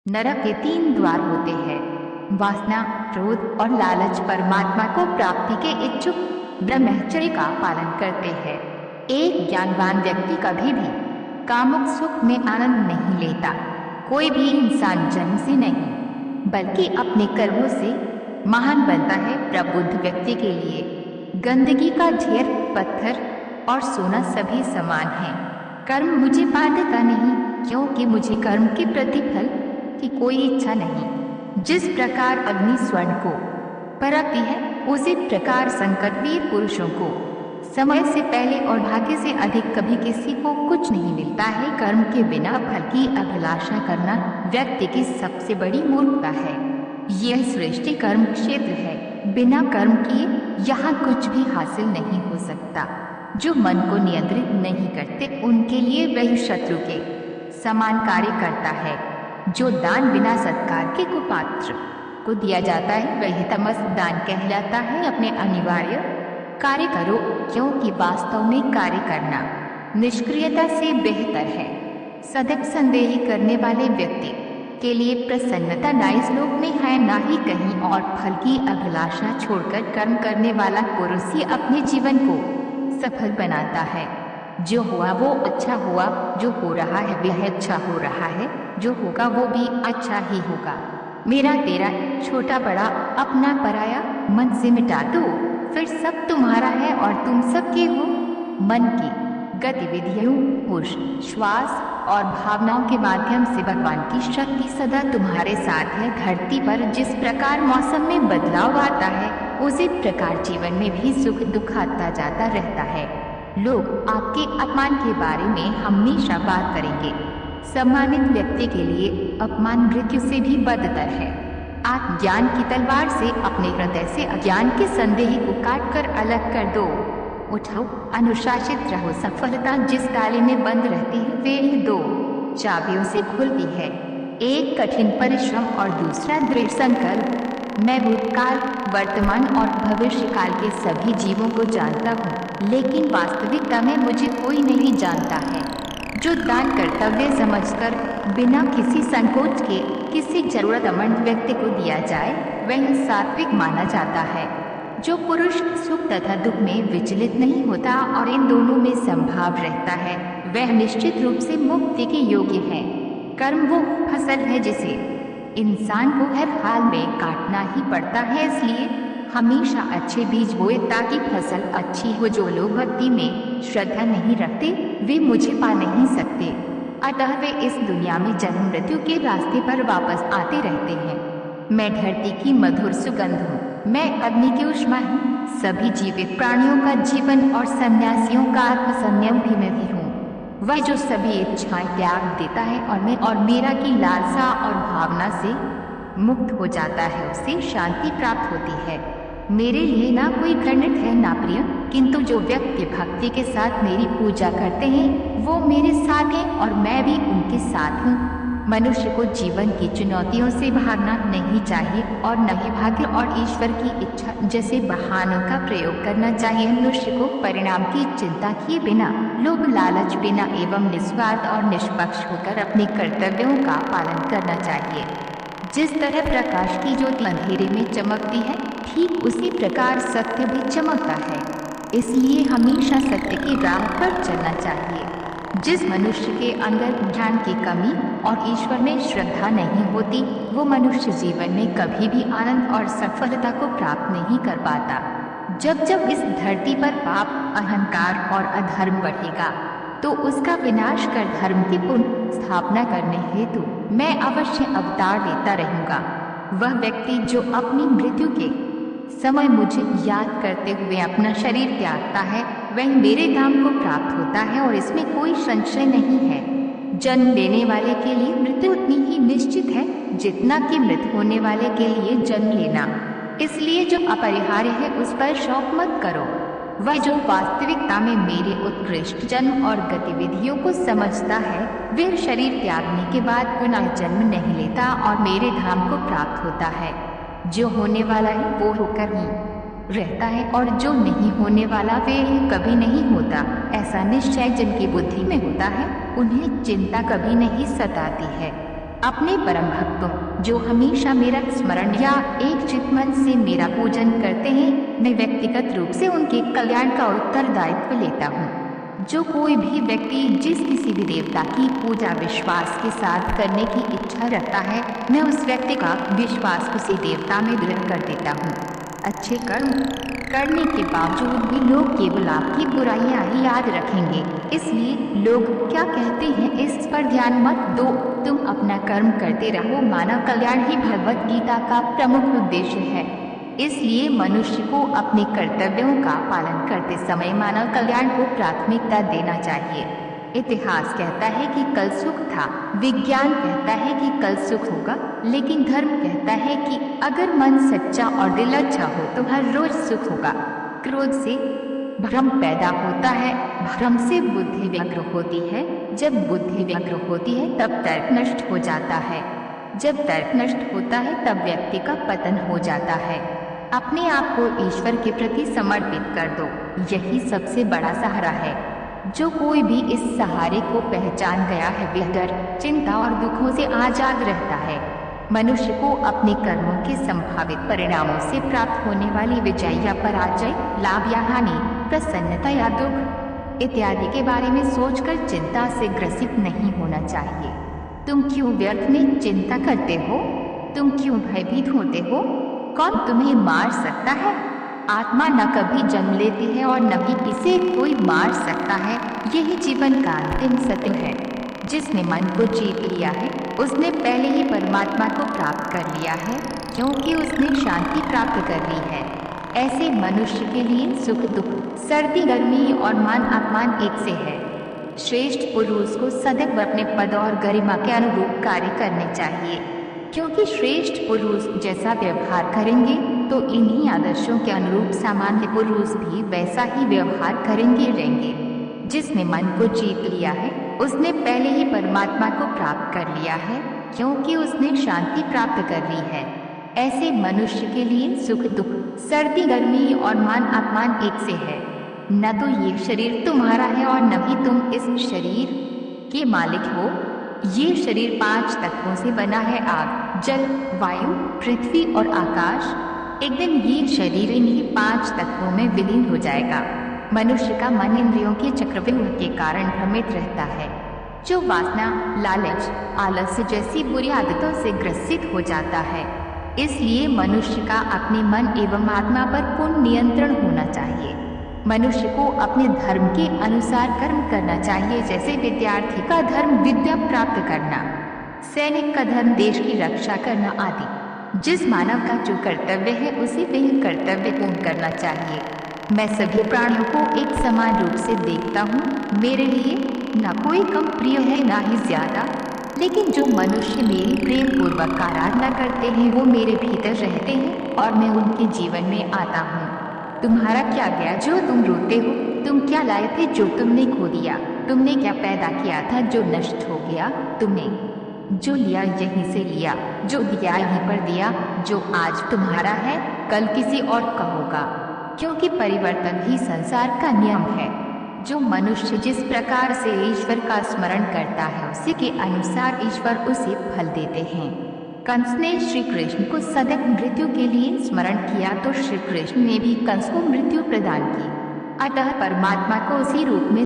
नरक के 3 द्वार होते हैं। वासना, क्रोध और लालच परमात्मा को प्राप्ति के इच्छुक ब्रह्मचर्य का पालन करते हैं। एक ज्ञानवान व्यक्ति कभी भी कामुक सुख में आनंद नहीं लेता। कोई भी इंसान जन्म से नहीं बल्कि अपने कर्मों से महान बनता है। प्रबुद्ध व्यक्ति के लिए गंदगी का ढेर, पत्थर और सोना सभी समान हैं। कर्म मुझे बांधता नहीं, क्योंकि मुझे कर्म के प्रतिफल की कोई इच्छा नहीं। जिस प्रकार अग्नि स्वर्ण को परखती है, उसी प्रकार संकट वीर पुरुषों को समय से पहले और भाग्य से अधिक कभी किसी को कुछ नहीं मिलता है। कर्म के बिना फल की अभिलाषा करना व्यक्ति की सबसे बड़ी मूर्खता है। यह सृष्टि कर्म क्षेत्र है। बिना कर्म किए यहाँ कुछ भी हासिल नहीं हो सकता। जो मन को नियंत्रित नहीं करते, उनके लिए वही शत्रु के समान कार्य करता है। जो दान बिना सत्कार के कुपात्र को दिया जाता है, वही तमस दान कहलाता है। अपने अनिवार्य कार्य करो, क्योंकि वास्तव में कार्य करना निष्क्रियता से बेहतर है। सदैव संदेह करने वाले व्यक्ति के लिए प्रसन्नता ना इस लोक में है, ना ही कहीं और। फल की अभिलाषा छोड़कर कर्म करने वाला पुरुष ही अपने जीवन को सफल बनाता है। जो हुआ वो अच्छा हुआ, जो हो रहा है वह अच्छा हो रहा है, जो होगा वो भी अच्छा ही होगा। मेरा तेरा, छोटा बड़ा, अपना पराया मन से मिटा दो, फिर सब तुम्हारा है और तुम सबके हो। मन की गतिविधियों, होश, श्वास और भावनाओं के माध्यम से भगवान की शक्ति सदा तुम्हारे साथ है। धरती पर जिस प्रकार मौसम में बदलाव आता है, उसी प्रकार जीवन में भी सुख दुख आता जाता रहता है। लोग आपके अपमान के बारे में हमेशा बात करेंगे। सम्मानित व्यक्ति के लिए अपमान मृत्यु से भी बदतर है। आप ज्ञान की तलवार से अपने हृदय से अज्ञान के संदेह को काटकर अलग कर दो। उठो, अनुशासित रहो। सफलता जिस ताले में बंद रहती है, वे 2 चाबियों से खुलती है। एक कठिन परिश्रम और दूसरा दृढ़ संकल्प। मैं भूतकाल, वर्तमान और भविष्य काल के सभी जीवों को जानता हूँ, लेकिन वास्तविकता में मुझे कोई नहीं जानता है। जो दान कर्तव्य समझकर बिना किसी संकोच के किसी जरूरतमंद व्यक्ति को दिया जाए, वह सात्विक माना जाता है। जो पुरुष सुख तथा दुख में विचलित नहीं होता और इन दोनों में संभाव रहता है, वह निश्चित रूप से मुक्ति के योग्य है। कर्म वो फसल है जिसे इंसान को हर हाल में काटना ही पड़ता है, इसलिए हमेशा अच्छे बीज बोए ताकि फसल अच्छी हो। जो लोग भक्ति में श्रद्धा नहीं रखते, वे मुझे पा नहीं सकते, अतः वे इस दुनिया में जन्म मृत्यु के रास्ते पर वापस आते रहते हैं। मैं धरती की मधुर सुगंध हूँ, मैं अग्नि की ऊष्मा हूँ। सभी जीवित प्राणियों का जीवन और सन्यासियों का आत्मसंयम भी मैं भी हूँ। वह जो सभी इच्छाएं त्याग देता है और मैं और मेरा की लालसा और भावना से मुक्त हो जाता है, उसे शांति प्राप्त होती है। मेरे लिए ना कोई घृणित है ना प्रिय, किंतु जो व्यक्ति भक्ति के साथ मेरी पूजा करते हैं, वो मेरे साथ हैं और मैं भी उनके साथ हूँ। मनुष्य को जीवन की चुनौतियों से भागना नहीं चाहिए और न ही भाग्य और ईश्वर की इच्छा जैसे बहानों का प्रयोग करना चाहिए। मनुष्य को परिणाम की चिंता किए बिना, लोभ लालच बिना एवं निस्वार्थ और निष्पक्ष होकर अपने कर्तव्यों का पालन करना चाहिए। जिस तरह प्रकाश की ज्योति अंधेरे में चमकती है, ठीक उसी प्रकार सत्य भी चमकता है। इसलिए हमेशा सत्य की राह पर चलना चाहिए। जिस मनुष्य के अंदर ज्ञान की कमी और ईश्वर में श्रद्धा नहीं होती, वो मनुष्य जीवन में कभी भी आनंद और सफलता को प्राप्त नहीं कर पाता। जब जब इस धरती पर पाप, अहंकार और अधर्म बढ़ेगा, तो उसका विनाश कर धर्म की पुनः स्थापना करने हेतु मैं अवश्य अवतार लेता रहूंगा। वह व्यक्ति जो अपनी मृत्यु के समय मुझे याद करते हुए अपना शरीर त्यागता है, वह मेरे धाम को प्राप्त होता है और इसमें कोई संशय नहीं है। जन्म लेने वाले के लिए मृत्यु उतनी ही निश्चित है जितना कि मृत होने वाले के लिए जन्म लेना। इसलिए जो अपरिहार्य है उस पर शौक मत करो। वह जो वास्तविकता में मेरे उत्कृष्ट जन्म और गतिविधियों को समझता है, वह शरीर त्यागने के बाद पुनः जन्म नहीं लेता और मेरे धाम को प्राप्त होता है। जो होने वाला है वो होकर ही रहता है और जो नहीं होने वाला वे कभी नहीं होता। ऐसा निश्चय जिनकी बुद्धि में होता है, उन्हें चिंता कभी नहीं सताती है। अपने परम भक्तों जो हमेशा मेरा स्मरण या एक चितमन से मेरा पूजन करते हैं, मैं व्यक्तिगत रूप से उनके कल्याण का उत्तरदायित्व लेता हूँ। जो कोई भी व्यक्ति जिस किसी भी देवता की पूजा विश्वास के साथ करने की इच्छा रखता है, मैं उस व्यक्ति का विश्वास उसी देवता में दृढ़ कर देता हूँ। अच्छे कर्म करने के बावजूद भी लोग केवल आपकी बुराइयां ही याद रखेंगे, इसलिए लोग क्या कहते हैं इस पर ध्यान मत दो। तुम अपना कर्म करते रहो। मानव कल्याण ही भगवत गीता का प्रमुख उद्देश्य है। इसलिए मनुष्य को अपने कर्तव्यों का पालन करते समय मानव कल्याण को प्राथमिकता देना चाहिए। इतिहास कहता है कि कल सुख था, विज्ञान कहता है कि कल सुख होगा, लेकिन धर्म कहता है कि अगर मन सच्चा और दिल अच्छा हो तो हर रोज सुख होगा। क्रोध से भ्रम पैदा होता है, भ्रम से बुद्धि व्यग्र होती है, जब बुद्धि व्यग्र होती है तब तर्क नष्ट हो जाता है, जब तर्क नष्ट होता है तब व्यक्ति का पतन हो जाता है। अपने आप को ईश्वर के प्रति समर्पित कर दो, यही सबसे बड़ा सहारा है। जो कोई भी इस सहारे को पहचान गया है वह डर, चिंता और दुखों से आजाद रहता है। मनुष्य को अपने कर्मों के संभावित परिणामों से प्राप्त होने वाली विजय या पराजय, लाभ या हानि, प्रसन्नता या दुख इत्यादि के बारे में सोचकर चिंता से ग्रसित नहीं होना चाहिए। तुम क्यों व्यर्थ में चिंता करते हो? तुम क्यों भयभीत होते हो? कौन तुम्हें मार सकता है? आत्मा न कभी जन्म लेती है और न भी इसे कोई मार सकता है। यही जीवन का अंतिम सत्य है। जिसने मन को जीत लिया है उसने पहले ही परमात्मा को प्राप्त कर लिया है, क्योंकि उसने शांति प्राप्त कर ली है। ऐसे मनुष्य के लिए सुख दुख, सर्दी गर्मी और मान अपमान एक से है। श्रेष्ठ पुरुष को सदैव अपने पद और गरिमा के अनुरूप कार्य करने चाहिए, क्योंकि श्रेष्ठ पुरुष जैसा व्यवहार करेंगे तो इन्हीं आदर्शों के अनुरूप सामान्य पुरुष भी वैसा ही व्यवहार करेंगे रहेंगे। जिसने मन को जीत लिया है उसने पहले ही परमात्मा को प्राप्त कर लिया है, क्योंकि उसने शांति प्राप्त कर ली है। ऐसे मनुष्य के लिए सुख दुख, सर्दी गर्मी और मान अपमान एक से है। न तो ये शरीर तुम्हारा है और न ही तुम इस शरीर के मालिक हो। ये शरीर 5 तत्वों से बना है, आग, जल, वायु, पृथ्वी और आकाश। एक दिन ये शरीर इन्हीं 5 तत्वों में विलीन हो जाएगा। मनुष्य का मन इंद्रियों के चक्रव्यूह के कारण भ्रमित रहता है, जो वासना, लालच, आलस्य जैसी बुरी आदतों से ग्रसित हो जाता है। इसलिए मनुष्य का अपने मन एवं आत्मा पर पूर्ण नियंत्रण होना चाहिए। मनुष्य को अपने धर्म के अनुसार कर्म करना चाहिए, जैसे विद्यार्थी का धर्म विद्या प्राप्त करना, सैनिक का धर्म देश की रक्षा करना आदि। जिस मानव का जो कर्तव्य है उसे वह कर्तव्य पूर्ण करना चाहिए। मैं सभी प्राणियों को एक समान रूप से देखता हूँ। मेरे लिए न कोई कम प्रिय है न ही ज्यादा, लेकिन जो मनुष्य मेरी प्रेम पूर्वक आराधना करते हैं वो मेरे भीतर रहते हैं और मैं उनके जीवन में आता हूँ। तुम्हारा क्या गया जो तुम रोते हो? तुम क्या लाए थे जो तुमने खो दिया? तुमने क्या पैदा किया था जो नष्ट हो गया? तुमने जो लिया यहीं से लिया, जो दिया यहीं पर दिया। जो आज तुम्हारा है कल किसी और का होगा, क्योंकि परिवर्तन ही संसार का नियम है। जो मनुष्य जिस प्रकार से ईश्वर का स्मरण करता है उसी के अनुसार ईश्वर उसे फल देते हैं। कंस ने श्री कृष्ण को सदैव मृत्यु के लिए स्मरण किया तो श्री कृष्ण ने भी कंस को मृत्यु प्रदान की। अतः परमात्मा को उसी रूप में